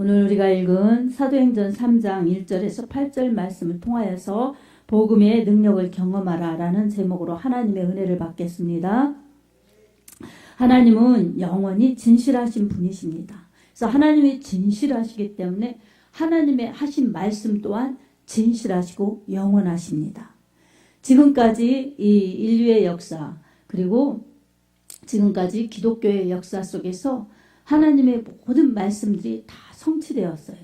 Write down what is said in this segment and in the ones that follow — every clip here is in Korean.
오늘 우리가 읽은 사도행전 3장 1절에서 8절 말씀을 통하여서 복음의 능력을 경험하라 라는 제목으로 하나님의 은혜를 받겠습니다. 하나님은 영원히 진실하신 분이십니다. 그래서 하나님이 진실하시기 때문에 하나님의 하신 말씀 또한 진실하시고 영원하십니다. 지금까지 이 인류의 역사 그리고 지금까지 기독교의 역사 속에서 하나님의 모든 말씀들이 다 성취되었어요.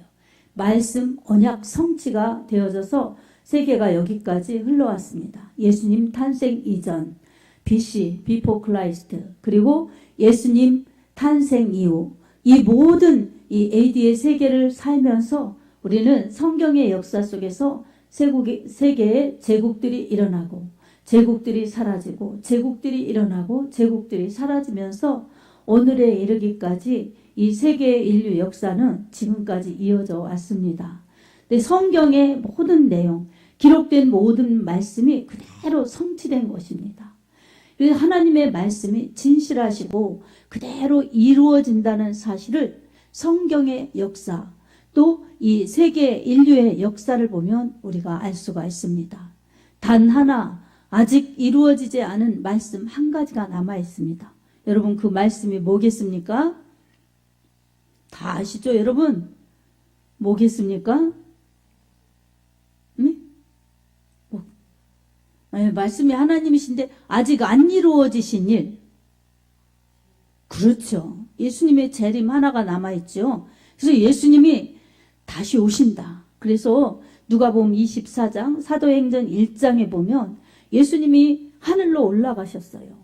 말씀 언약 성취가 되어져서 세계가 여기까지 흘러왔습니다. 예수님 탄생 이전 BC, Before Christ, 그리고 예수님 탄생 이후 이 모든 이 AD의 세계를 살면서 우리는 성경의 역사 속에서 세계의 제국들이 일어나고 제국들이 사라지고 제국들이 일어나고 제국들이 사라지면서 오늘에 이르기까지 이 세계의 인류 역사는 지금까지 이어져 왔습니다. 근데 성경의 모든 내용, 기록된 모든 말씀이 그대로 성취된 것입니다. 하나님의 말씀이 진실하시고 그대로 이루어진다는 사실을 성경의 역사, 또 이 세계 인류의 역사를 보면 우리가 알 수가 있습니다. 단 하나 아직 이루어지지 않은 말씀 한 가지가 남아 있습니다. 여러분 그 말씀이 뭐겠습니까? 다 아시죠 여러분? 뭐겠습니까? 네? 말씀이 하나님이신데 아직 안 이루어지신 일. 그렇죠. 예수님의 재림 하나가 남아있죠. 그래서 예수님이 다시 오신다. 그래서 누가복음 24장 사도행전 1장에 보면 예수님이 하늘로 올라가셨어요.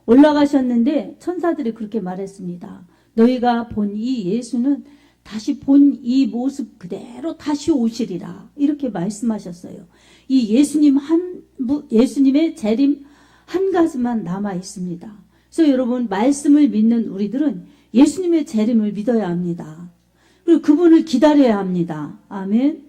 올라가셨는데 천사들이 그렇게 말했습니다. 너희가 본 이 예수는 다시 본 이 모습 그대로 다시 오시리라. 이렇게 말씀하셨어요. 이 예수님의 재림 한 가지만 남아 있습니다. 그래서 여러분 말씀을 믿는 우리들은 예수님의 재림을 믿어야 합니다. 그리고 그분을 기다려야 합니다. 아멘.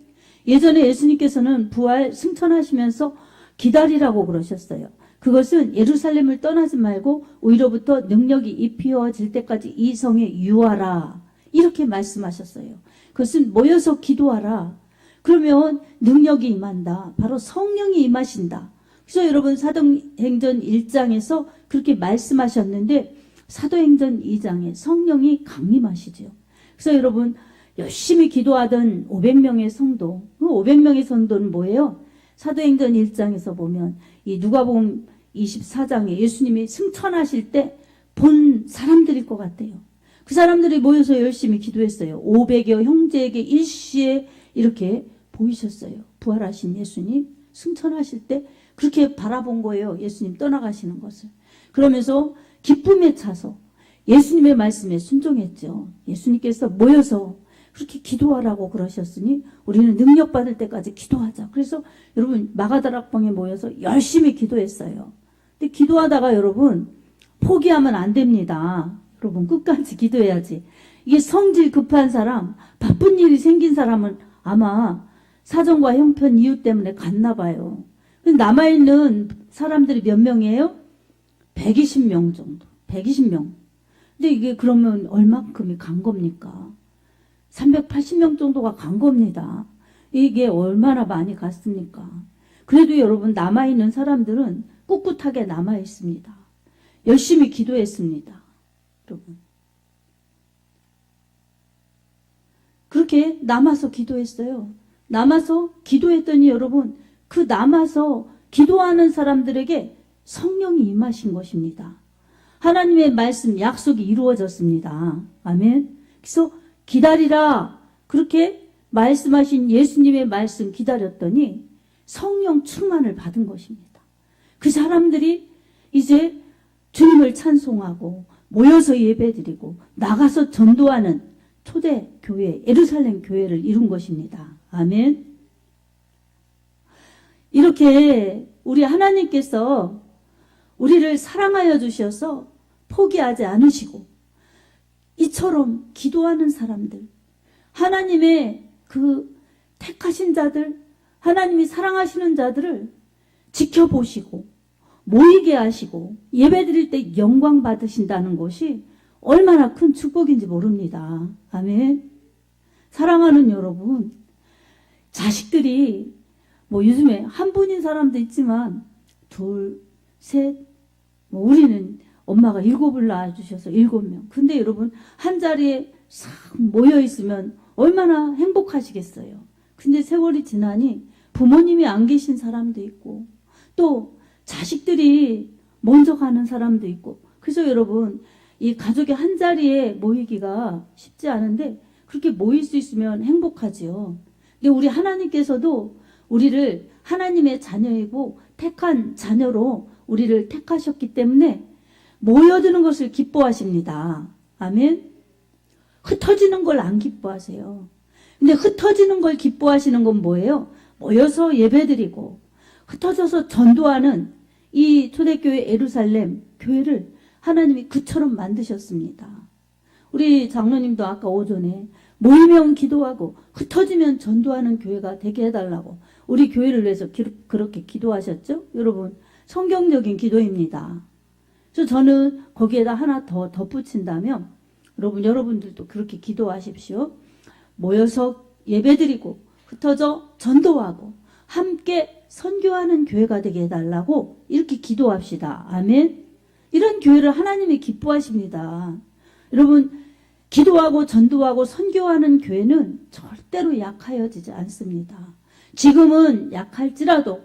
예전에 예수님께서는 부활 승천하시면서 기다리라고 그러셨어요. 그것은 예루살렘을 떠나지 말고 위로부터 능력이 입히어질 때까지 이 성에 유하라. 이렇게 말씀하셨어요. 그것은 모여서 기도하라. 그러면 능력이 임한다. 바로 성령이 임하신다. 그래서 여러분 사도행전 1장에서 그렇게 말씀하셨는데 사도행전 2장에 성령이 강림하시죠. 그래서 여러분 열심히 기도하던 500명의 성도, 그 500명의 성도는 뭐예요? 사도행전 1장에서 보면 이 누가복음 24장에 예수님이 승천하실 때 본 사람들일 것 같아요. 그 사람들이 모여서 열심히 기도했어요. 500여 형제에게 일시에 이렇게 보이셨어요. 부활하신 예수님 승천하실 때 그렇게 바라본 거예요. 예수님 떠나가시는 것을. 그러면서 기쁨에 차서 예수님의 말씀에 순종했죠. 예수님께서 모여서 그렇게 기도하라고 그러셨으니 우리는 능력 받을 때까지 기도하자. 그래서 여러분 마가다락방에 모여서 열심히 기도했어요. 근데 기도하다가 여러분 포기하면 안 됩니다. 여러분 끝까지 기도해야지. 이게 성질 급한 사람, 바쁜 일이 생긴 사람은 아마 사정과 형편 이유 때문에 갔나 봐요. 남아있는 사람들이 몇 명이에요? 120명 정도. 120명. 근데 이게 그러면 얼마큼이 간 겁니까? 380명 정도가 간 겁니다. 이게 얼마나 많이 갔습니까? 그래도 여러분 남아있는 사람들은 꿋꿋하게 남아있습니다. 열심히 기도했습니다. 여러분. 그렇게 남아서 기도했어요. 남아서 기도했더니 여러분 그 남아서 기도하는 사람들에게 성령이 임하신 것입니다. 하나님의 말씀 약속이 이루어졌습니다. 아멘. 그래서 기다리라 그렇게 말씀하신 예수님의 말씀 기다렸더니 성령 충만을 받은 것입니다. 그 사람들이 이제 주님을 찬송하고 모여서 예배드리고 나가서 전도하는 초대 교회 예루살렘 교회를 이룬 것입니다. 아멘. 이렇게 우리 하나님께서 우리를 사랑하여 주셔서 포기하지 않으시고 이처럼 기도하는 사람들, 하나님의 그 택하신 자들, 하나님이 사랑하시는 자들을 지켜보시고 모이게 하시고 예배드릴 때 영광 받으신다는 것이 얼마나 큰 축복인지 모릅니다. 아멘. 사랑하는 여러분, 자식들이 뭐 요즘에 한 분인 사람도 있지만 둘, 셋, 뭐 우리는 엄마가 7을 낳아주셔서 7명. 근데 여러분 한 자리에 싹 모여 있으면 얼마나 행복하시겠어요. 근데 세월이 지나니 부모님이 안 계신 사람도 있고 또 자식들이 먼저 가는 사람도 있고, 그래서 여러분 이 가족이 한 자리에 모이기가 쉽지 않은데 그렇게 모일 수 있으면 행복하지요. 근데 우리 하나님께서도 우리를 하나님의 자녀이고 택한 자녀로 우리를 택하셨기 때문에 모여드는 것을 기뻐하십니다. 아멘. 흩어지는 걸 안 기뻐하세요. 근데 흩어지는 걸 기뻐하시는 건 뭐예요? 모여서 예배드리고 흩어져서 전도하는 이 초대교회 예루살렘 교회를 하나님이 그처럼 만드셨습니다. 우리 장로님도 아까 오전에 모이면 기도하고 흩어지면 전도하는 교회가 되게 해달라고 우리 교회를 위해서 그렇게 기도하셨죠? 여러분, 성경적인 기도입니다. 그래서 저는 거기에다 하나 더 덧붙인다면 여러분들도 그렇게 기도하십시오. 모여서 예배드리고 흩어져 전도하고 함께 선교하는 교회가 되게 해달라고 이렇게 기도합시다. 아멘. 이런 교회를 하나님이 기뻐하십니다. 여러분, 기도하고 전도하고 선교하는 교회는 절대로 약하여지지 않습니다. 지금은 약할지라도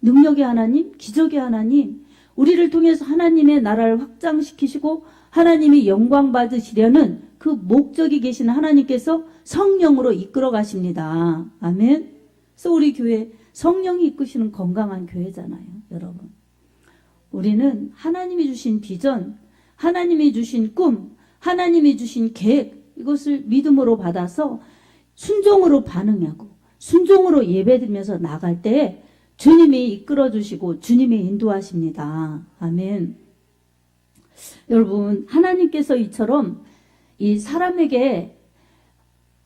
능력의 하나님, 기적의 하나님, 우리를 통해서 하나님의 나라를 확장시키시고 하나님이 영광 받으시려는 그 목적이 계신 하나님께서 성령으로 이끌어 가십니다. 아멘. 그래서 우리 교회 성령이 이끄시는 건강한 교회잖아요, 여러분. 우리는 하나님이 주신 비전, 하나님이 주신 꿈, 하나님이 주신 계획, 이것을 믿음으로 받아서 순종으로 반응하고 순종으로 예배드리면서 나갈 때 주님이 이끌어 주시고 주님이 인도하십니다. 아멘. 여러분, 하나님께서 이처럼 이 사람에게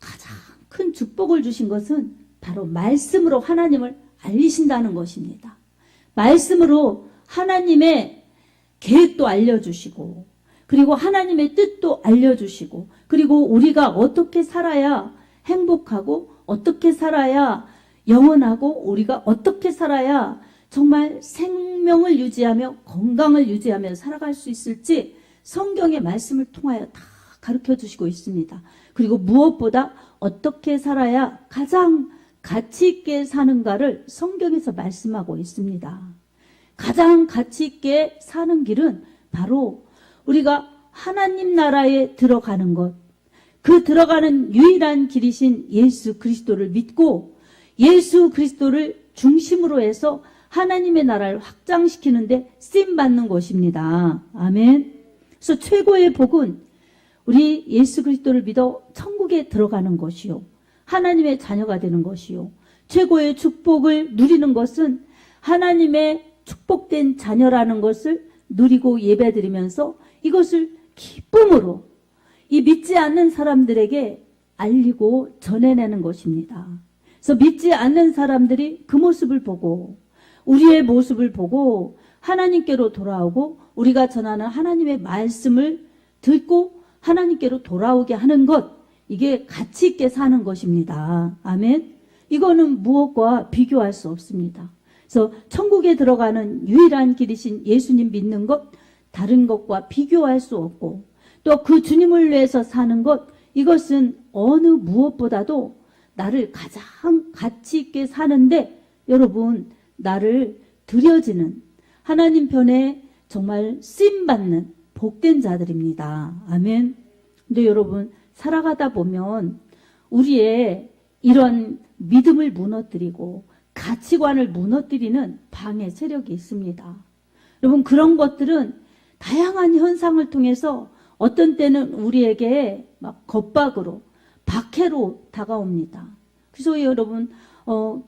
가장 큰 축복을 주신 것은 바로 말씀으로 하나님을 알리신다는 것입니다. 말씀으로 하나님의 계획도 알려주시고, 그리고 하나님의 뜻도 알려주시고, 그리고 우리가 어떻게 살아야 행복하고 어떻게 살아야 영원하고 우리가 어떻게 살아야 정말 생명을 유지하며 건강을 유지하며 살아갈 수 있을지 성경의 말씀을 통하여 다 가르쳐 주시고 있습니다. 그리고 무엇보다 어떻게 살아야 가장 가치 있게 사는가를 성경에서 말씀하고 있습니다. 가장 가치 있게 사는 길은 바로 우리가 하나님 나라에 들어가는 것, 그 들어가는 유일한 길이신 예수 그리스도를 믿고 예수 그리스도를 중심으로 해서 하나님의 나라를 확장시키는데 쓰임받는 것입니다. 아멘. 그래서 최고의 복은 우리 예수 그리스도를 믿어 천국에 들어가는 것이요, 하나님의 자녀가 되는 것이요, 최고의 축복을 누리는 것은 하나님의 축복된 자녀라는 것을 누리고 예배드리면서 이것을 기쁨으로 이 믿지 않는 사람들에게 알리고 전해내는 것입니다. 그래서 믿지 않는 사람들이 그 모습을 보고 우리의 모습을 보고 하나님께로 돌아오고 우리가 전하는 하나님의 말씀을 듣고 하나님께로 돌아오게 하는 것, 이게 가치 있게 사는 것입니다. 아멘. 이거는 무엇과 비교할 수 없습니다. 그래서 천국에 들어가는 유일한 길이신 예수님 믿는 것, 다른 것과 비교할 수 없고, 또 그 주님을 위해서 사는 것, 이것은 어느 무엇보다도 나를 가장 가치 있게 사는데 여러분, 나를 드려지는 하나님 편에 정말 쓰임받는 복된 자들입니다. 아멘. 근데 여러분, 살아가다 보면 우리의 이런 믿음을 무너뜨리고 가치관을 무너뜨리는 방해 세력이 있습니다. 여러분, 그런 것들은 다양한 현상을 통해서 어떤 때는 우리에게 막 겁박으로, 박해로 다가옵니다. 그래서 여러분,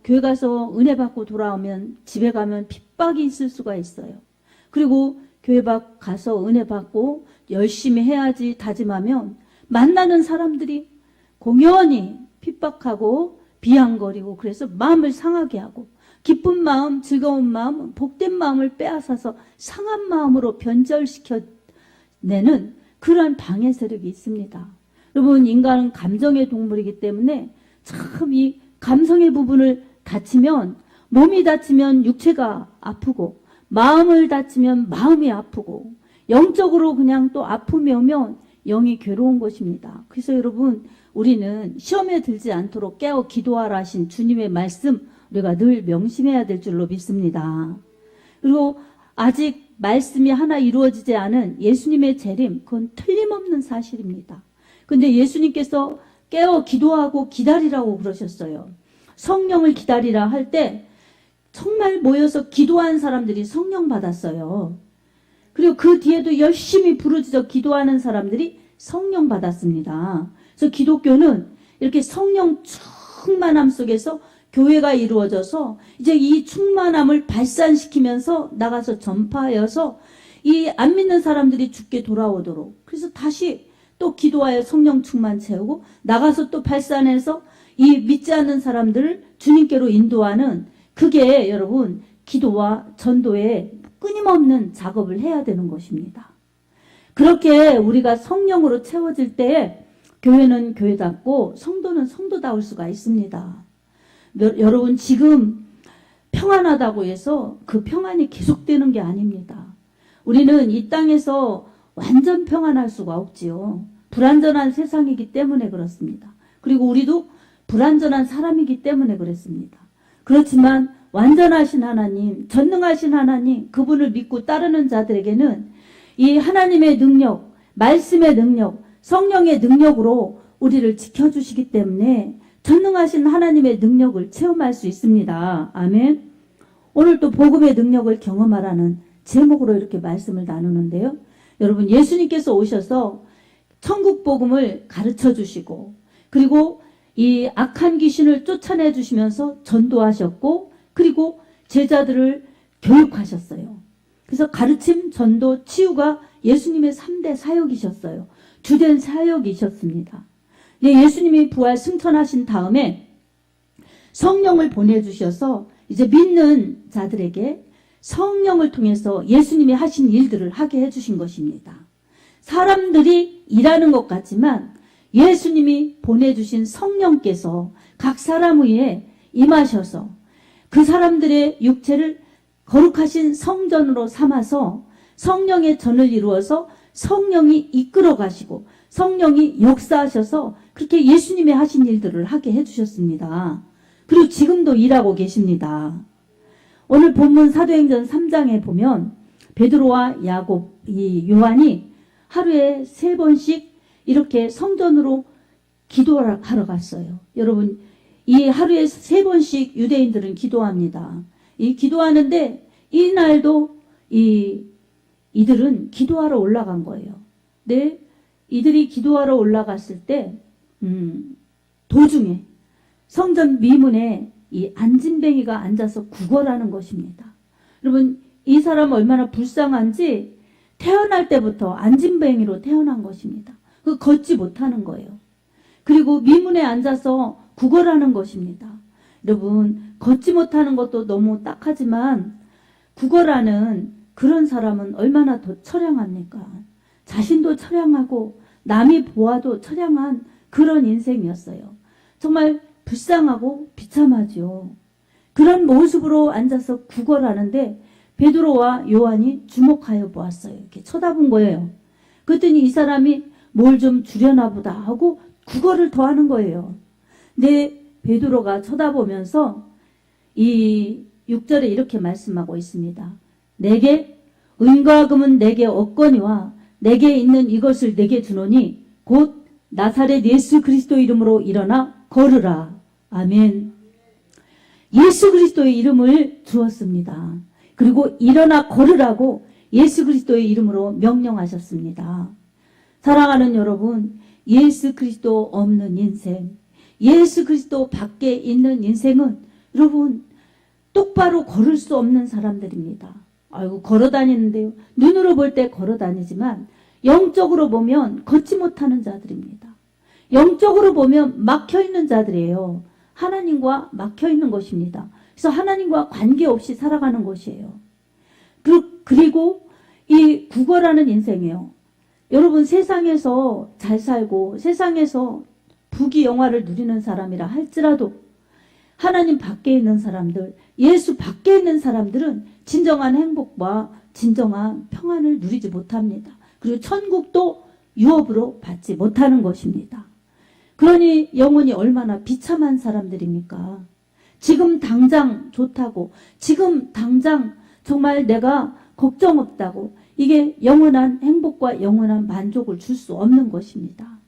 교회 가서 은혜 받고 돌아오면 집에 가면 핍박이 있을 수가 있어요. 그리고 교회 밖 가서 은혜 받고 열심히 해야지 다짐하면 만나는 사람들이 공연히 핍박하고 비양거리고 그래서 마음을 상하게 하고, 기쁜 마음, 즐거운 마음, 복된 마음을 빼앗아서 상한 마음으로 변절시켜내는 그러한 방해 세력이 있습니다. 여러분, 인간은 감정의 동물이기 때문에 참 이 감성의 부분을 다치면, 몸이 다치면 육체가 아프고, 마음을 다치면 마음이 아프고, 영적으로 그냥 또 아픔이 오면 영이 괴로운 것입니다. 그래서 여러분, 우리는 시험에 들지 않도록 깨어 기도하라 하신 주님의 말씀, 우리가 늘 명심해야 될 줄로 믿습니다. 그리고 아직 말씀이 하나 이루어지지 않은 예수님의 재림, 그건 틀림없는 사실입니다. 근데 예수님께서 깨어 기도하고 기다리라고 그러셨어요. 성령을 기다리라 할 때 정말 모여서 기도한 사람들이 성령 받았어요. 그리고 그 뒤에도 열심히 부르짖어 기도하는 사람들이 성령 받았습니다. 그래서 기독교는 이렇게 성령 충만함 속에서 교회가 이루어져서 이제 이 충만함을 발산시키면서 나가서 전파하여서 이 안 믿는 사람들이 죽게 돌아오도록, 그래서 다시 또 기도하여 성령 충만 채우고 나가서 또 발산해서 이 믿지 않는 사람들을 주님께로 인도하는, 그게 여러분 기도와 전도의 끊임없는 작업을 해야 되는 것입니다. 그렇게 우리가 성령으로 채워질 때 교회는 교회답고 성도는 성도다울 수가 있습니다. 여러분, 지금 평안하다고 해서 그 평안이 계속되는 게 아닙니다. 우리는 이 땅에서 완전 평안할 수가 없지요. 불완전한 세상이기 때문에 그렇습니다. 그리고 우리도 불완전한 사람이기 때문에 그렇습니다. 그렇지만 완전하신 하나님, 전능하신 하나님, 그분을 믿고 따르는 자들에게는 이 하나님의 능력, 말씀의 능력, 성령의 능력으로 우리를 지켜주시기 때문에 전능하신 하나님의 능력을 체험할 수 있습니다. 아멘. 오늘 또 복음의 능력을 경험하라는 제목으로 이렇게 말씀을 나누는데요. 여러분, 예수님께서 오셔서 천국 복음을 가르쳐 주시고, 그리고 이 악한 귀신을 쫓아내 주시면서 전도하셨고, 그리고 제자들을 교육하셨어요. 그래서 가르침, 전도, 치유가 예수님의 3대 사역이셨어요. 주된 사역이셨습니다. 예수님이 부활 승천하신 다음에 성령을 보내주셔서 이제 믿는 자들에게 성령을 통해서 예수님이 하신 일들을 하게 해주신 것입니다. 사람들이 일하는 것 같지만 예수님이 보내주신 성령께서 각 사람 위에 임하셔서 그 사람들의 육체를 거룩하신 성전으로 삼아서 성령의 전을 이루어서 성령이 이끌어 가시고 성령이 역사하셔서 그렇게 예수님이 하신 일들을 하게 해주셨습니다. 그리고 지금도 일하고 계십니다. 오늘 본문 사도행전 3장에 보면 베드로와 야곱, 이 요한이 하루에 3번씩 이렇게 성전으로 기도하러 갔어요. 여러분, 이 하루에 3번씩 유대인들은 기도합니다. 이 기도하는데 이날도 이들은 기도하러 올라간 거예요. 네, 이들이 기도하러 올라갔을 때 도중에 성전 미문에 이 안진뱅이가 앉아서 구걸하는 것입니다. 여러분, 이 사람 얼마나 불쌍한지 태어날 때부터 안진뱅이로 태어난 것입니다. 그 걷지 못하는 거예요. 그리고 미문에 앉아서 구걸하는 것입니다. 여러분, 걷지 못하는 것도 너무 딱하지만 구걸하는 그런 사람은 얼마나 더 처량합니까? 자신도 처량하고 남이 보아도 처량한 그런 인생이었어요. 정말 불쌍하고 비참하죠. 그런 모습으로 앉아서 구걸하는데 베드로와 요한이 주목하여 보았어요. 이렇게 쳐다본 거예요. 그랬더니 이 사람이 뭘 좀 주려나 보다 하고 구걸을 더 하는 거예요. 근데 베드로가 쳐다보면서 이 6절에 이렇게 말씀하고 있습니다. 내게 은과 금은 내게 없거니와 내게 있는 이것을 내게 주노니 곧 나사렛 예수 그리스도 이름으로 일어나 걸으라. 아멘. 예수 그리스도의 이름을 주었습니다. 그리고 일어나 걸으라고 예수 그리스도의 이름으로 명령하셨습니다. 사랑하는 여러분, 예수 그리스도 없는 인생, 예수 그리스도 밖에 있는 인생은 여러분 똑바로 걸을 수 없는 사람들입니다. 아이고, 걸어 다니는데요. 눈으로 볼 때 걸어 다니지만 영적으로 보면 걷지 못하는 자들입니다. 영적으로 보면 막혀있는 자들이에요. 하나님과 막혀있는 것입니다. 그래서 하나님과 관계없이 살아가는 것이에요. 그리고 이 구걸하는 인생이에요. 여러분, 세상에서 잘 살고 세상에서 부귀영화를 누리는 사람이라 할지라도 하나님 밖에 있는 사람들, 예수 밖에 있는 사람들은 진정한 행복과 진정한 평안을 누리지 못합니다. 그리고 천국도 유업으로 받지 못하는 것입니다. 그러니 영혼이 얼마나 비참한 사람들입니까? 지금 당장 좋다고, 지금 당장 정말 내가 걱정 없다고, 이게 영원한 행복과 영원한 만족을 줄 수 없는 것입니다.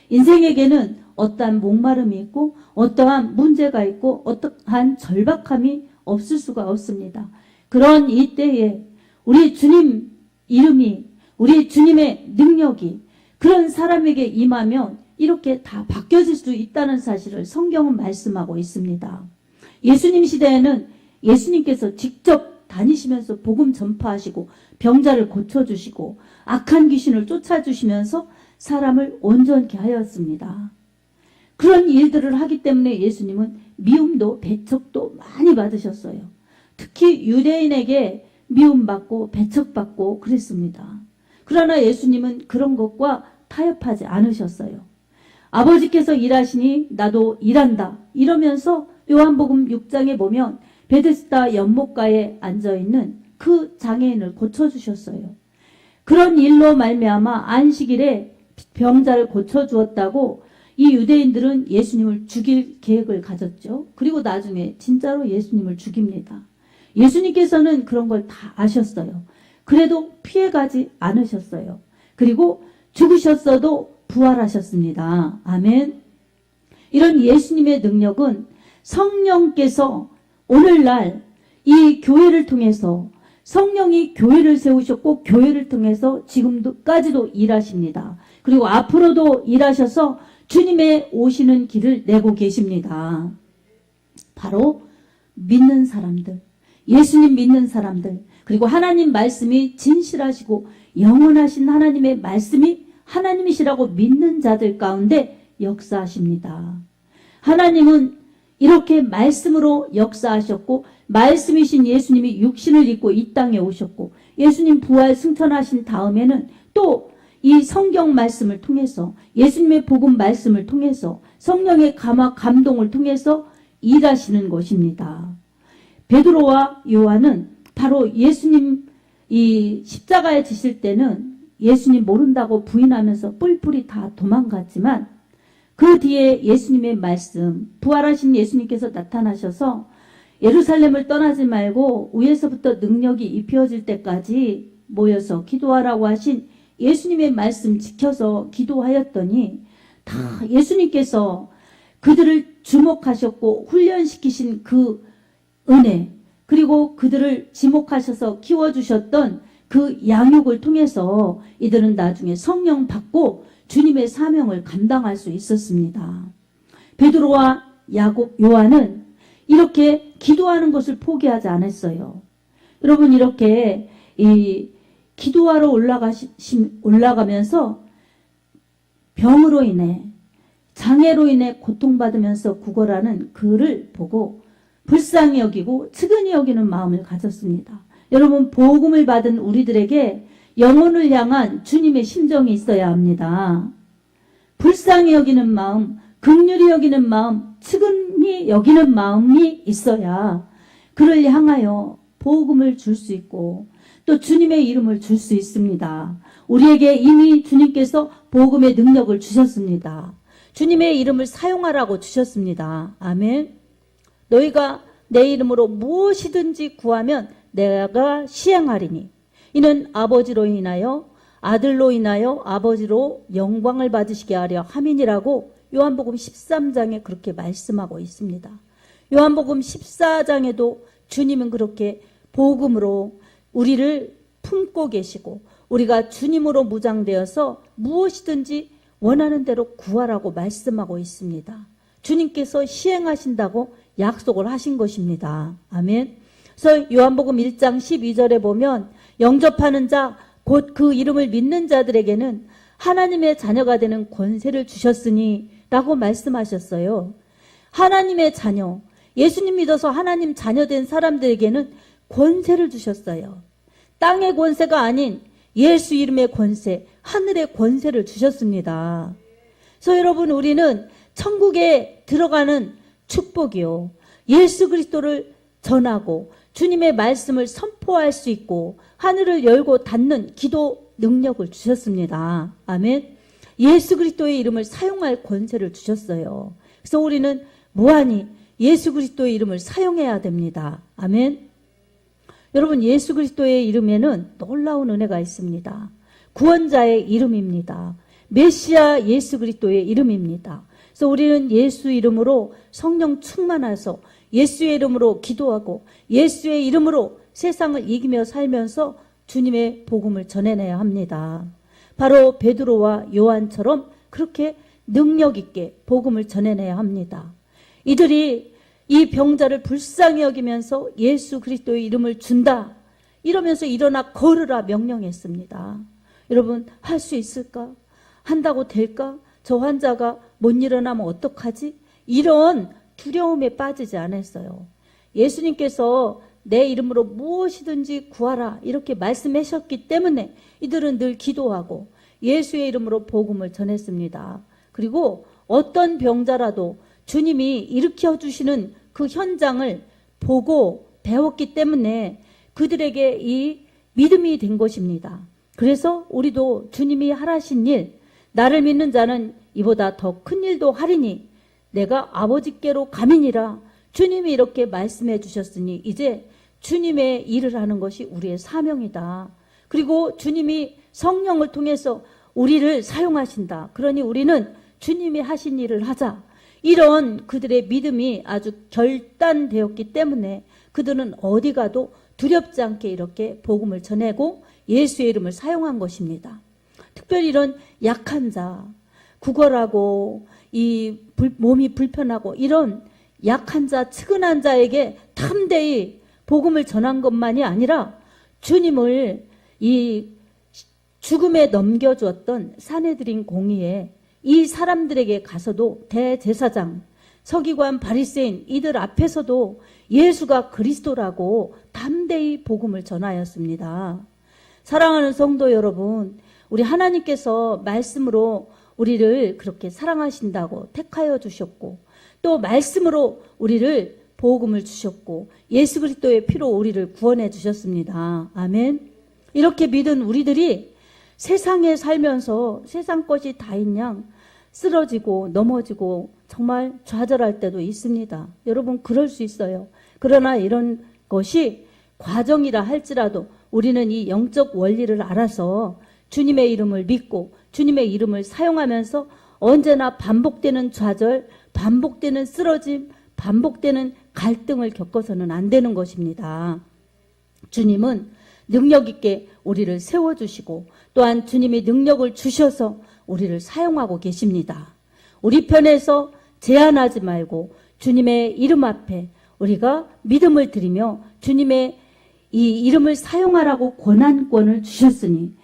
인생에게는 어떠한 목마름이 있고 어떠한 문제가 있고 어떠한 절박함이 없을 수가 없습니다. 그런 이때에 우리 주님 이름이, 우리 주님의 능력이 그런 사람에게 임하면 이렇게 다 바뀌어질 수 있다는 사실을 성경은 말씀하고 있습니다. 예수님 시대에는 예수님께서 직접 다니시면서 복음 전파하시고 병자를 고쳐주시고 악한 귀신을 쫓아주시면서 사람을 온전케 하였습니다. 그런 일들을 하기 때문에 예수님은 미움도 배척도 많이 받으셨어요. 특히 유대인에게 미움받고 배척받고 그랬습니다. 그러나 예수님은 그런 것과 타협하지 않으셨어요. 아버지께서 일하시니 나도 일한다 이러면서 요한복음 6장에 보면 베데스다 연못가에 앉아있는 그 장애인을 고쳐주셨어요. 그런 일로 말미암아 안식일에 병자를 고쳐주었다고 이 유대인들은 예수님을 죽일 계획을 가졌죠. 그리고 나중에 진짜로 예수님을 죽입니다. 예수님께서는 그런 걸 다 아셨어요. 그래도 피해가지 않으셨어요. 그리고 죽으셨어도 부활하셨습니다. 아멘. 이런 예수님의 능력은 성령께서 오늘날 이 교회를 통해서 성령이 교회를 세우셨고 교회를 통해서 지금까지도 일하십니다. 그리고 앞으로도 일하셔서 주님의 오시는 길을 내고 계십니다. 바로 믿는 사람들, 예수님 믿는 사람들, 그리고 하나님 말씀이 진실하시고 영원하신 하나님의 말씀이 하나님이시라고 믿는 자들 가운데 역사하십니다. 하나님은 이렇게 말씀으로 역사하셨고 말씀이신 예수님이 육신을 입고 이 땅에 오셨고 예수님 부활 승천하신 다음에는 또 이 성경 말씀을 통해서 예수님의 복음 말씀을 통해서 성령의 감동을 통해서 일하시는 것입니다. 베드로와 요한은 바로 예수님 이 십자가에 지실 때는 예수님 모른다고 부인하면서 뿔뿔이 다 도망갔지만 그 뒤에 예수님의 말씀, 부활하신 예수님께서 나타나셔서 예루살렘을 떠나지 말고 위에서부터 능력이 입혀질 때까지 모여서 기도하라고 하신 예수님의 말씀 지켜서 기도하였더니 다 예수님께서 그들을 주목하셨고 훈련시키신 그 은혜, 그리고 그들을 지목하셔서 키워주셨던 그 양육을 통해서 이들은 나중에 성령 받고 주님의 사명을 감당할 수 있었습니다. 베드로와 야곱, 요한은 이렇게 기도하는 것을 포기하지 않았어요. 여러분, 이렇게 기도하러 올라가면서 병으로 인해, 장애로 인해 고통받으면서 구걸하는 그를 보고 불쌍히 여기고 측은히 여기는 마음을 가졌습니다. 여러분, 복음을 받은 우리들에게 영혼을 향한 주님의 심정이 있어야 합니다. 불쌍히 여기는 마음, 긍휼히 여기는 마음, 측은히 여기는 마음이 있어야 그를 향하여 복음을 줄 수 있고 또 주님의 이름을 줄 수 있습니다. 우리에게 이미 주님께서 복음의 능력을 주셨습니다. 주님의 이름을 사용하라고 주셨습니다. 아멘. 너희가 내 이름으로 무엇이든지 구하면 내가 시행하리니 이는 아버지로 인하여 아들로 인하여 아버지로 영광을 받으시게 하려 함이니라고 요한복음 13장에 그렇게 말씀하고 있습니다. 요한복음 14장에도 주님은 그렇게 복음으로 우리를 품고 계시고 우리가 주님으로 무장되어서 무엇이든지 원하는 대로 구하라고 말씀하고 있습니다. 주님께서 시행하신다고 약속을 하신 것입니다. 아멘. 그래서 요한복음 1장 12절에 보면 영접하는 자, 곧 그 이름을 믿는 자들에게는 하나님의 자녀가 되는 권세를 주셨으니 라고 말씀하셨어요. 하나님의 자녀, 예수님 믿어서 하나님 자녀 된 사람들에게는 권세를 주셨어요. 땅의 권세가 아닌 예수 이름의 권세, 하늘의 권세를 주셨습니다. 그래서 여러분, 우리는 천국에 들어가는 축복이요, 예수 그리스도를 전하고 주님의 말씀을 선포할 수 있고 하늘을 열고 닫는 기도 능력을 주셨습니다. 아멘. 예수 그리스도의 이름을 사용할 권세를 주셨어요. 그래서 우리는 무한히 예수 그리스도의 이름을 사용해야 됩니다. 아멘. 여러분, 예수 그리스도의 이름에는 놀라운 은혜가 있습니다. 구원자의 이름입니다. 메시아 예수 그리스도의 이름입니다. 그래서 우리는 예수 이름으로 성령 충만해서 예수의 이름으로 기도하고 예수의 이름으로 세상을 이기며 살면서 주님의 복음을 전해내야 합니다. 바로 베드로와 요한처럼 그렇게 능력 있게 복음을 전해내야 합니다. 이들이 이 병자를 불쌍히 여기면서 예수 그리스도의 이름을 준다, 이러면서 일어나 걸으라 명령했습니다. 여러분, 할 수 있을까? 한다고 될까? 저 환자가 못 일어나면 어떡하지? 이런 두려움에 빠지지 않았어요. 예수님께서 내 이름으로 무엇이든지 구하라 이렇게 말씀하셨기 때문에 이들은 늘 기도하고 예수의 이름으로 복음을 전했습니다. 그리고 어떤 병자라도 주님이 일으켜 주시는 그 현장을 보고 배웠기 때문에 그들에게 이 믿음이 된 것입니다. 그래서 우리도 주님이 하라신 일, 나를 믿는 자는 이보다 더 큰 일도 하리니 내가 아버지께로 가미니라, 주님이 이렇게 말씀해 주셨으니 이제 주님의 일을 하는 것이 우리의 사명이다. 그리고 주님이 성령을 통해서 우리를 사용하신다. 그러니 우리는 주님이 하신 일을 하자. 이런 그들의 믿음이 아주 결단되었기 때문에 그들은 어디 가도 두렵지 않게 이렇게 복음을 전하고 예수의 이름을 사용한 것입니다. 특별히 이런 약한 자, 구걸하고 이 몸이 불편하고 이런 약한 자, 측은한 자에게 담대히 복음을 전한 것만이 아니라 주님을 이 죽음에 넘겨주었던 산헤드린 공의에 이 사람들에게 가서도 대제사장, 서기관, 바리새인 이들 앞에서도 예수가 그리스도라고 담대히 복음을 전하였습니다. 사랑하는 성도 여러분, 우리 하나님께서 말씀으로 우리를 그렇게 사랑하신다고 택하여 주셨고 또 말씀으로 우리를 복음을 주셨고 예수 그리스도의 피로 우리를 구원해 주셨습니다. 아멘. 이렇게 믿은 우리들이 세상에 살면서 세상 것이 다인 양 쓰러지고 넘어지고 정말 좌절할 때도 있습니다. 여러분, 그럴 수 있어요. 그러나 이런 것이 과정이라 할지라도 우리는 이 영적 원리를 알아서 주님의 이름을 믿고 주님의 이름을 사용하면서 언제나 반복되는 좌절, 반복되는 쓰러짐, 반복되는 갈등을 겪어서는 안 되는 것입니다. 주님은 능력 있게 우리를 세워주시고 또한 주님이 능력을 주셔서 우리를 사용하고 계십니다. 우리 편에서 제한하지 말고 주님의 이름 앞에 우리가 믿음을 드리며 주님의 이 이름을 사용하라고 권한권을 주셨으니,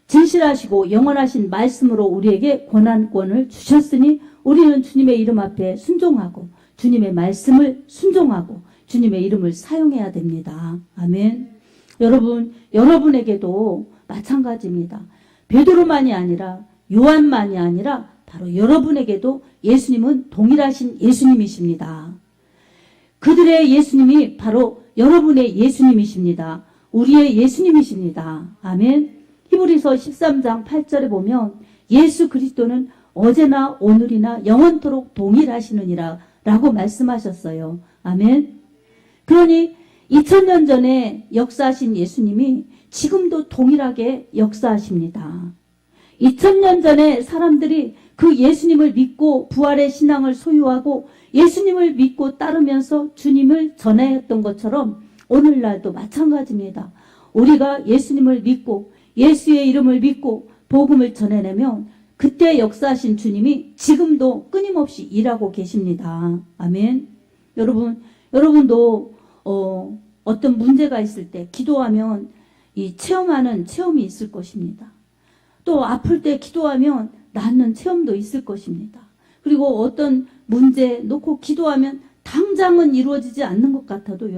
진실하시고 영원하신 말씀으로 우리에게 권한권을 주셨으니 우리는 주님의 이름 앞에 순종하고 주님의 말씀을 순종하고 주님의 이름을 사용해야 됩니다. 아멘. 여러분, 여러분에게도 마찬가지입니다. 베드로만이 아니라 요한만이 아니라 바로 여러분에게도 예수님은 동일하신 예수님이십니다. 그들의 예수님이 바로 여러분의 예수님이십니다. 우리의 예수님이십니다. 아멘. 히브리서 13장 8절에 보면 예수 그리스도는 어제나 오늘이나 영원토록 동일하시느니라 라고 말씀하셨어요. 아멘. 그러니 2000년 전에 역사하신 예수님이 지금도 동일하게 역사하십니다. 2000년 전에 사람들이 그 예수님을 믿고 부활의 신앙을 소유하고 예수님을 믿고 따르면서 주님을 전하였던 것처럼 오늘날도 마찬가지입니다. 우리가 예수님을 믿고 예수의 이름을 믿고 복음을 전해내면 그때 역사하신 주님이 지금도 끊임없이 일하고 계십니다. 아멘. 여러분도 어떤 문제가 있을 때 기도하면 이 체험하는 체험이 있을 것입니다. 또 아플 때 기도하면 낫는 체험도 있을 것입니다. 그리고 어떤 문제 놓고 기도하면 당장은 이루어지지 않는 것 같아도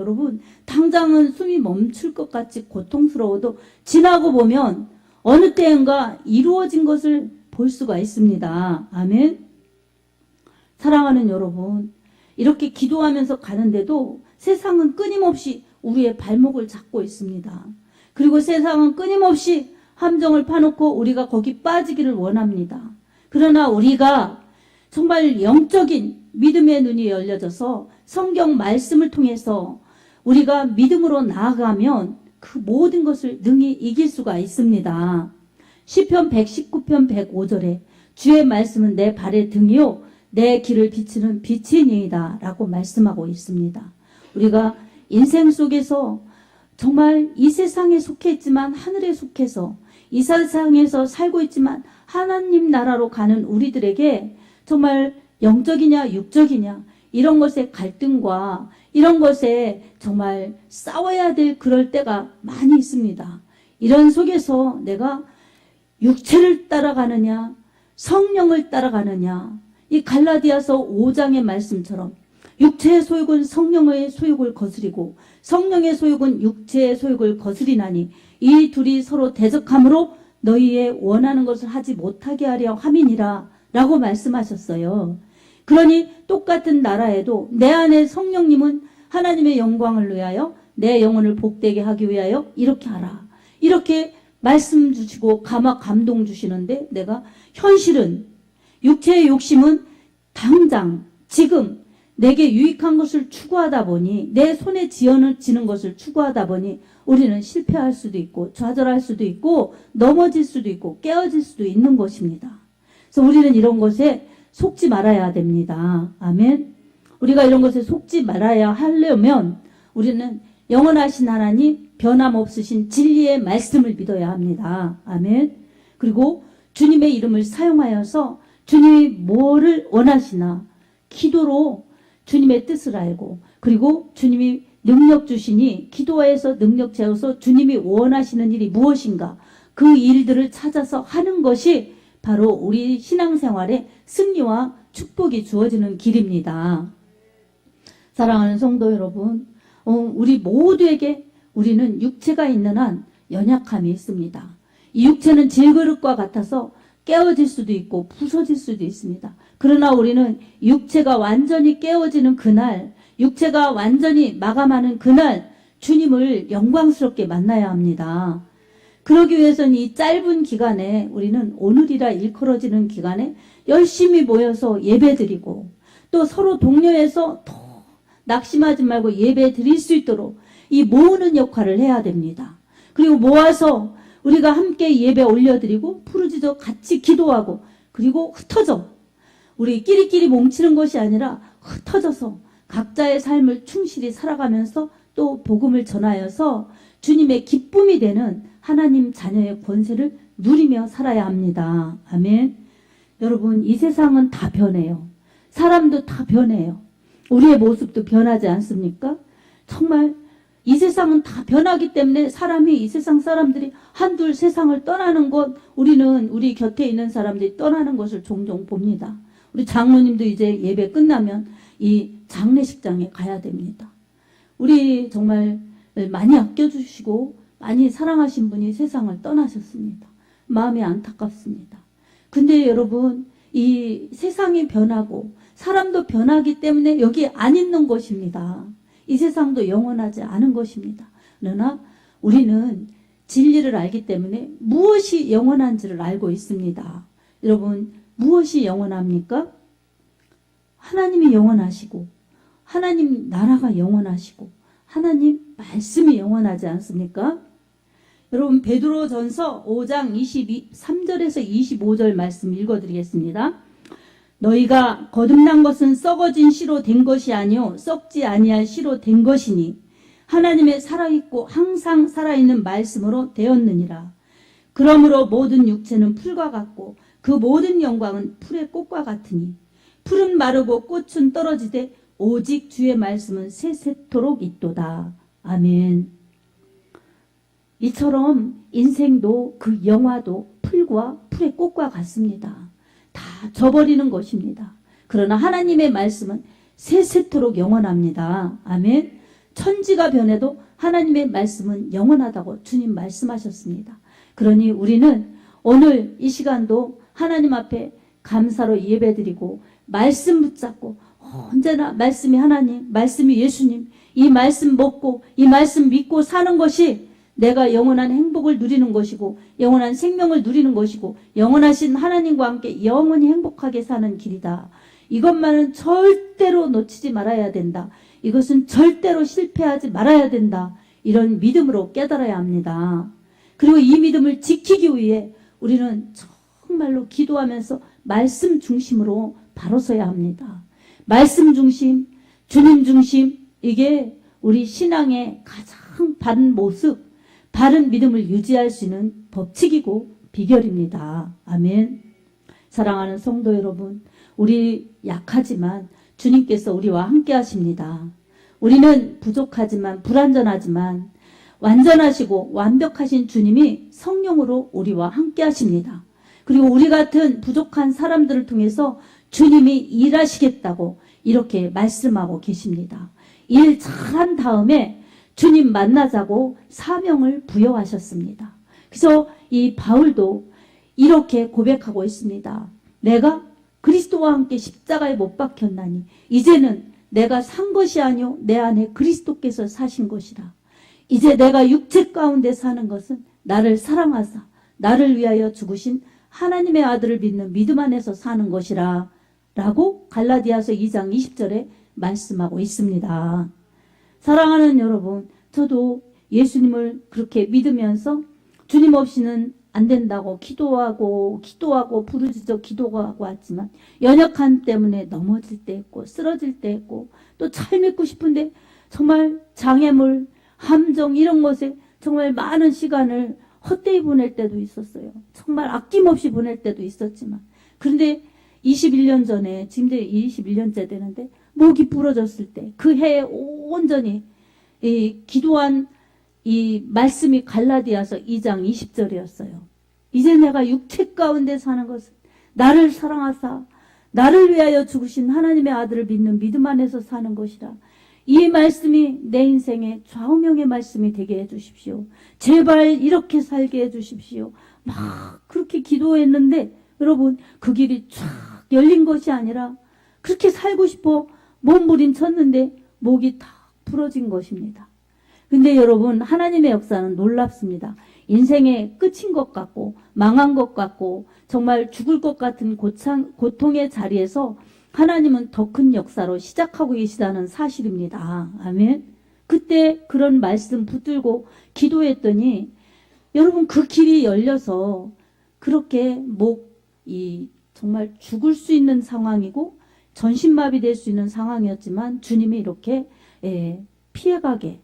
당장은 숨이 멈출 것 같이 고통스러워도 지나고 보면 어느 때인가 이루어진 것을 볼 수가 있습니다. 아멘. 사랑하는 여러분, 이렇게 기도하면서 가는데도 세상은 끊임없이 우리의 발목을 잡고 있습니다. 그리고 세상은 끊임없이 함정을 파놓고 우리가 거기 빠지기를 원합니다. 그러나 우리가 정말 영적인 믿음의 눈이 열려져서 성경 말씀을 통해서 우리가 믿음으로 나아가면 그 모든 것을 능히 이길 수가 있습니다. 시편 119편 105절에 주의 말씀은 내 발의 등이요 내 길을 비추는 빛이니이다 라고 말씀하고 있습니다. 우리가 인생 속에서 정말 이 세상에 속해 있지만 하늘에 속해서 이 세상에서 살고 있지만 하나님 나라로 가는 우리들에게 정말 영적이냐 육적이냐 이런 것의 갈등과 이런 것에 정말 싸워야 될 그럴 때가 많이 있습니다. 이런 속에서 내가 육체를 따라가느냐 성령을 따라가느냐, 이 갈라디아서 5장의 말씀처럼 육체의 소욕은 성령의 소욕을 거스리고 성령의 소욕은 육체의 소욕을 거스리나니 이 둘이 서로 대적함으로 너희의 원하는 것을 하지 못하게 하려 함이니라 라고 말씀하셨어요. 그러니 똑같은 나라에도 내 안에 성령님은 하나님의 영광을 위하여 내 영혼을 복되게 하기 위하여 이렇게 하라. 이렇게 말씀 주시고 감동 주시는데 내가 현실은 육체의 욕심은 당장 지금 내게 유익한 것을 추구하다 보니 내 손에 지는 것을 추구하다 보니 우리는 실패할 수도 있고 좌절할 수도 있고 넘어질 수도 있고 깨어질 수도 있는 것입니다. 그래서 우리는 이런 것에 속지 말아야 됩니다. 아멘. 우리가 이런 것에 속지 말아야 하려면 우리는 영원하신 하나님 변함없으신 진리의 말씀을 믿어야 합니다. 아멘. 그리고 주님의 이름을 사용하여서 주님이 뭐를 원하시나 기도로 주님의 뜻을 알고 그리고 주님이 능력 주시니 기도하여서 능력 채워서 주님이 원하시는 일이 무엇인가 그 일들을 찾아서 하는 것이 바로 우리 신앙생활의 승리와 축복이 주어지는 길입니다. 사랑하는 성도 여러분, 우리 모두에게 우리는 육체가 있는 한 연약함이 있습니다. 이 육체는 질그릇과 같아서 깨어질 수도 있고 부서질 수도 있습니다. 그러나 우리는 육체가 완전히 깨어지는 그날, 육체가 완전히 마감하는 그날 주님을 영광스럽게 만나야 합니다. 그러기 위해서는 이 짧은 기간에 우리는 오늘이라 일컬어지는 기간에 열심히 모여서 예배드리고 또 서로 독려해서 더 낙심하지 말고 예배 드릴 수 있도록 이 모으는 역할을 해야 됩니다. 그리고 모아서 우리가 함께 예배 올려드리고 부르짖어 같이 기도하고 그리고 흩어져 우리 끼리끼리 뭉치는 것이 아니라 흩어져서 각자의 삶을 충실히 살아가면서 또 복음을 전하여서 주님의 기쁨이 되는 하나님 자녀의 권세를 누리며 살아야 합니다. 아멘. 여러분 이 세상은 다 변해요. 사람도 다 변해요. 우리의 모습도 변하지 않습니까? 정말 이 세상은 다 변하기 때문에 사람이 이 세상 사람들이 한둘 세상을 떠나는 것 우리는 우리 곁에 있는 사람들이 떠나는 것을 종종 봅니다. 우리 장로님도 이제 예배 끝나면 이 장례식장에 가야 됩니다. 우리 정말 많이 아껴주시고 많이 사랑하신 분이 세상을 떠나셨습니다. 마음이 안타깝습니다. 근데 여러분 이 세상이 변하고 사람도 변하기 때문에 여기 안 있는 것입니다. 이 세상도 영원하지 않은 것입니다. 그러나 우리는 진리를 알기 때문에 무엇이 영원한지를 알고 있습니다. 여러분 무엇이 영원합니까? 하나님이 영원하시고 하나님 나라가 영원하시고 하나님 말씀이 영원하지 않습니까? 여러분 베드로전서 5장 23절에서 25절 말씀 읽어드리겠습니다. 너희가 거듭난 것은 썩어진 씨로 된 것이 아니요 썩지 아니할 씨로 된 것이니 하나님의 살아있고 항상 살아있는 말씀으로 되었느니라. 그러므로 모든 육체는 풀과 같고 그 모든 영광은 풀의 꽃과 같으니 풀은 마르고 꽃은 떨어지되 오직 주의 말씀은 세세토록 있도다. 아멘. 이처럼 인생도 그 영화도 풀과 풀의 꽃과 같습니다. 다 져버리는 것입니다. 그러나 하나님의 말씀은 세세토록 영원합니다. 아멘. 천지가 변해도 하나님의 말씀은 영원하다고 주님 말씀하셨습니다. 그러니 우리는 오늘 이 시간도 하나님 앞에 감사로 예배드리고 말씀 붙잡고 언제나 말씀이 하나님, 말씀이 예수님, 이 말씀 먹고 이 말씀 믿고 사는 것이 내가 영원한 행복을 누리는 것이고 영원한 생명을 누리는 것이고 영원하신 하나님과 함께 영원히 행복하게 사는 길이다. 이것만은 절대로 놓치지 말아야 된다. 이것은 절대로 실패하지 말아야 된다. 이런 믿음으로 깨달아야 합니다. 그리고 이 믿음을 지키기 위해 우리는 정말로 기도하면서 말씀 중심으로 바로 서야 합니다. 말씀 중심, 주님 중심, 이게 우리 신앙의 가장 바른 모습, 바른 믿음을 유지할 수 있는 법칙이고 비결입니다. 아멘. 사랑하는 성도 여러분, 우리 약하지만 주님께서 우리와 함께 하십니다. 우리는 부족하지만 불완전하지만 완전하시고 완벽하신 주님이 성령으로 우리와 함께 하십니다. 그리고 우리 같은 부족한 사람들을 통해서 주님이 일하시겠다고 이렇게 말씀하고 계십니다. 일 잘한 다음에 주님 만나자고 사명을 부여하셨습니다. 그래서 이 바울도 이렇게 고백하고 있습니다. 내가 그리스도와 함께 십자가에 못 박혔나니 이제는 내가 산 것이 아니요 내 안에 그리스도께서 사신 것이라. 이제 내가 육체 가운데 사는 것은 나를 사랑하사 나를 위하여 죽으신 하나님의 아들을 믿는 믿음 안에서 사는 것이라 라고 갈라디아서 2장 20절에 말씀하고 있습니다. 사랑하는 여러분, 저도 예수님을 그렇게 믿으면서 주님 없이는 안 된다고 기도하고 부르짖어 기도하고 왔지만 연약함 때문에 넘어질 때 있고 쓰러질 때 있고 또 잘 믿고 싶은데 정말 장애물, 함정 이런 것에 정말 많은 시간을 헛되이 보낼 때도 있었어요. 정말 아낌없이 보낼 때도 있었지만 그런데 21년 전에 지금 21년째 되는데 목이 부러졌을 때 그 해에 온전히 기도한 이 말씀이 갈라디아서 2장 20절이었어요. 이제 내가 육체 가운데 사는 것은 나를 사랑하사 나를 위하여 죽으신 하나님의 아들을 믿는 믿음 안에서 사는 것이라. 이 말씀이 내 인생의 좌우명의 말씀이 되게 해주십시오. 제발 이렇게 살게 해주십시오. 막 그렇게 기도했는데 여러분 그 길이 쫙 열린 것이 아니라 그렇게 살고 싶어 몸부림쳤는데 목이 탁 부러진 것입니다. 근데 여러분 하나님의 역사는 놀랍습니다. 인생의 끝인 것 같고 망한 것 같고 정말 죽을 것 같은 고통의 자리에서 하나님은 더 큰 역사로 시작하고 계시다는 사실입니다. 아멘. 그때 그런 말씀 붙들고 기도했더니 여러분 그 길이 열려서 그렇게 정말 죽을 수 있는 상황이고 전신마비 될 수 있는 상황이었지만 주님이 이렇게 피해가게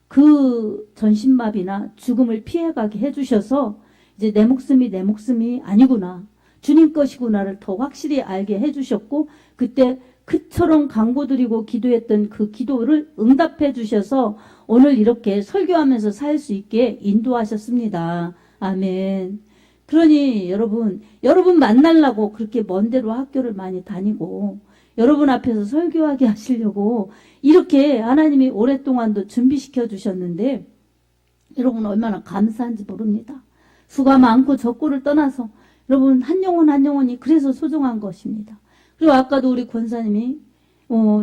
그 전신마비나 죽음을 피해가게 해주셔서 이제 내 목숨이 아니구나. 주님 것이구나를 더 확실히 알게 해주셨고 그때 그처럼 간구드리고 기도했던 그 기도를 응답해 주셔서 오늘 이렇게 설교하면서 살 수 있게 인도하셨습니다. 아멘. 그러니 여러분 만나려고 그렇게 먼 데로 학교를 많이 다니고 여러분 앞에서 설교하게 하시려고 이렇게 하나님이 오랫동안도 준비시켜 주셨는데 여러분 얼마나 감사한지 모릅니다. 수가 많고 적고를 떠나서 여러분 한 영혼이 그래서 소중한 것입니다. 그리고 아까도 우리 권사님이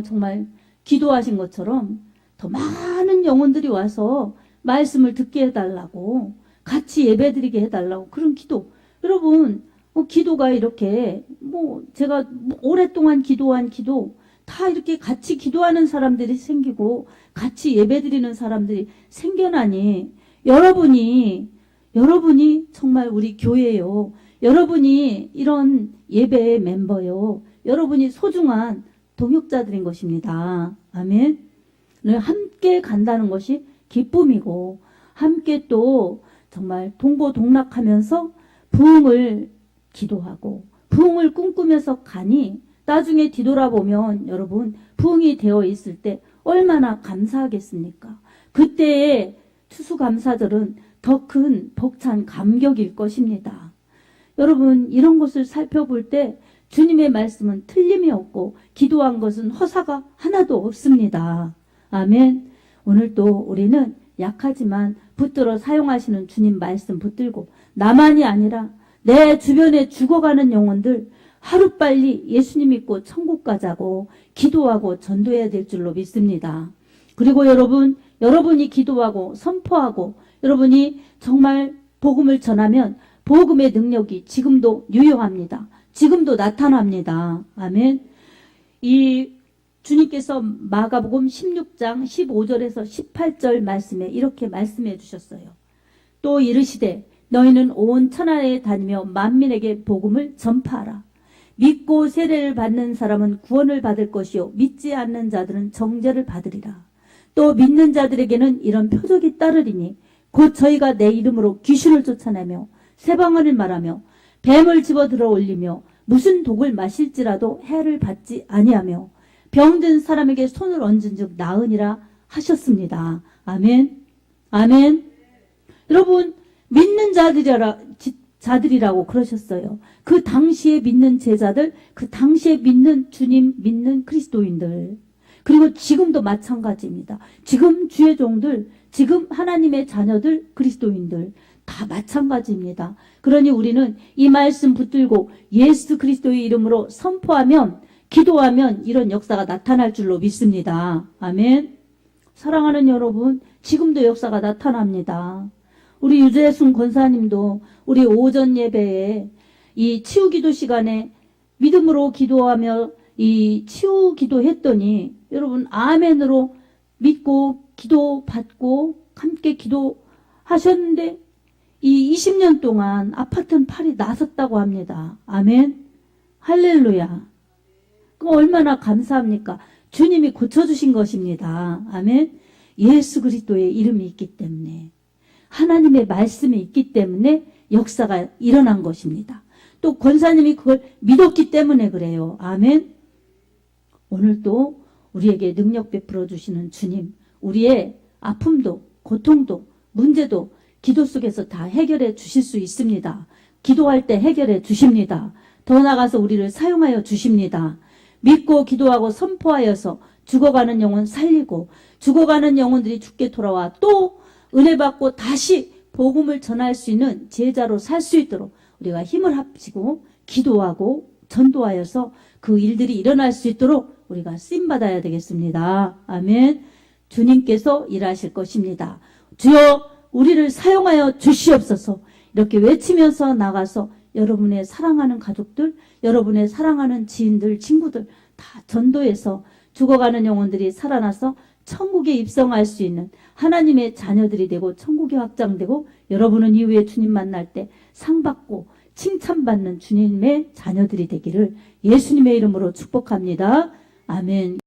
정말 기도하신 것처럼 더 많은 영혼들이 와서 말씀을 듣게 해달라고 같이 예배드리게 해달라고 그런 기도. 여러분 기도가 이렇게 제가 오랫동안 기도한 기도 다 이렇게 같이 기도하는 사람들이 생기고 같이 예배드리는 사람들이 생겨나니 여러분이 정말 우리 교회요. 여러분이 이런 예배의 멤버요. 여러분이 소중한 동역자들인 것입니다. 아멘. 함께 간다는 것이 기쁨이고 함께 또 정말 동고동락하면서 부흥을 기도하고 부흥을 꿈꾸면서 가니 나중에 뒤돌아보면 여러분 부흥이 되어 있을 때 얼마나 감사하겠습니까? 그때의 추수감사절은 더 큰 벅찬 감격일 것입니다. 여러분 이런 것을 살펴볼 때 주님의 말씀은 틀림이 없고 기도한 것은 허사가 하나도 없습니다. 아멘. 오늘도 우리는 약하지만 붙들어 사용하시는 주님 말씀 붙들고 나만이 아니라 내 주변에 죽어가는 영혼들 하루빨리 예수님 믿고 천국 가자고 기도하고 전도해야 될 줄로 믿습니다. 그리고 여러분이 기도하고 선포하고 여러분이 정말 복음을 전하면 복음의 능력이 지금도 유효합니다. 지금도 나타납니다. 아멘. 이 주님께서 마가복음 16장 15절에서 18절 말씀에 이렇게 말씀해 주셨어요. 또 이르시되 너희는 온 천하에 다니며 만민에게 복음을 전파하라. 믿고 세례를 받는 사람은 구원을 받을 것이요 믿지 않는 자들은 정죄를 받으리라. 또 믿는 자들에게는 이런 표적이 따르리니 곧 저희가 내 이름으로 귀신을 쫓아내며 새방언을 말하며 뱀을 집어들어 올리며 무슨 독을 마실지라도 해를 받지 아니하며 병든 사람에게 손을 얹은즉 나으니라 하셨습니다. 아멘. 아멘. 여러분 믿는 자들이라고 그러셨어요. 그 당시에 믿는 제자들, 그 당시에 믿는 주님 믿는 그리스도인들, 그리고 지금도 마찬가지입니다. 지금 주의 종들, 지금 하나님의 자녀들, 그리스도인들 다 마찬가지입니다. 그러니 우리는 이 말씀 붙들고 예수 그리스도의 이름으로 선포하면, 기도하면 이런 역사가 나타날 줄로 믿습니다. 아멘. 사랑하는 여러분, 지금도 역사가 나타납니다. 우리 유재순 권사님도 우리 오전 예배에 이 치유기도 시간에 믿음으로 기도하며 이 치유기도 했더니 여러분 아멘으로 믿고 기도 받고 함께 기도하셨는데 이 20년 동안 아팠던 팔이 나섰다고 합니다. 아멘. 할렐루야. 그럼 얼마나 감사합니까? 주님이 고쳐주신 것입니다. 아멘. 예수 그리스도의 이름이 있기 때문에, 하나님의 말씀이 있기 때문에 역사가 일어난 것입니다. 또 권사님이 그걸 믿었기 때문에 그래요. 아멘. 오늘도 우리에게 능력 베풀어 주시는 주님, 우리의 아픔도 고통도 문제도 기도 속에서 다 해결해 주실 수 있습니다. 기도할 때 해결해 주십니다. 더 나아가서 우리를 사용하여 주십니다. 믿고 기도하고 선포하여서 죽어가는 영혼 살리고 죽어가는 영혼들이 죽게 돌아와 또 은혜 받고 다시 복음을 전할 수 있는 제자로 살 수 있도록 우리가 힘을 합치고 기도하고 전도하여서 그 일들이 일어날 수 있도록 우리가 쓰임받아야 되겠습니다. 아멘. 주님께서 일하실 것입니다. 주여 우리를 사용하여 주시옵소서. 이렇게 외치면서 나가서 여러분의 사랑하는 가족들, 여러분의 사랑하는 지인들, 친구들 다 전도해서 죽어가는 영혼들이 살아나서 천국에 입성할 수 있는 하나님의 자녀들이 되고 천국이 확장되고 여러분은 이후에 주님 만날 때 상 받고 칭찬받는 주님의 자녀들이 되기를 예수님의 이름으로 축복합니다. 아멘.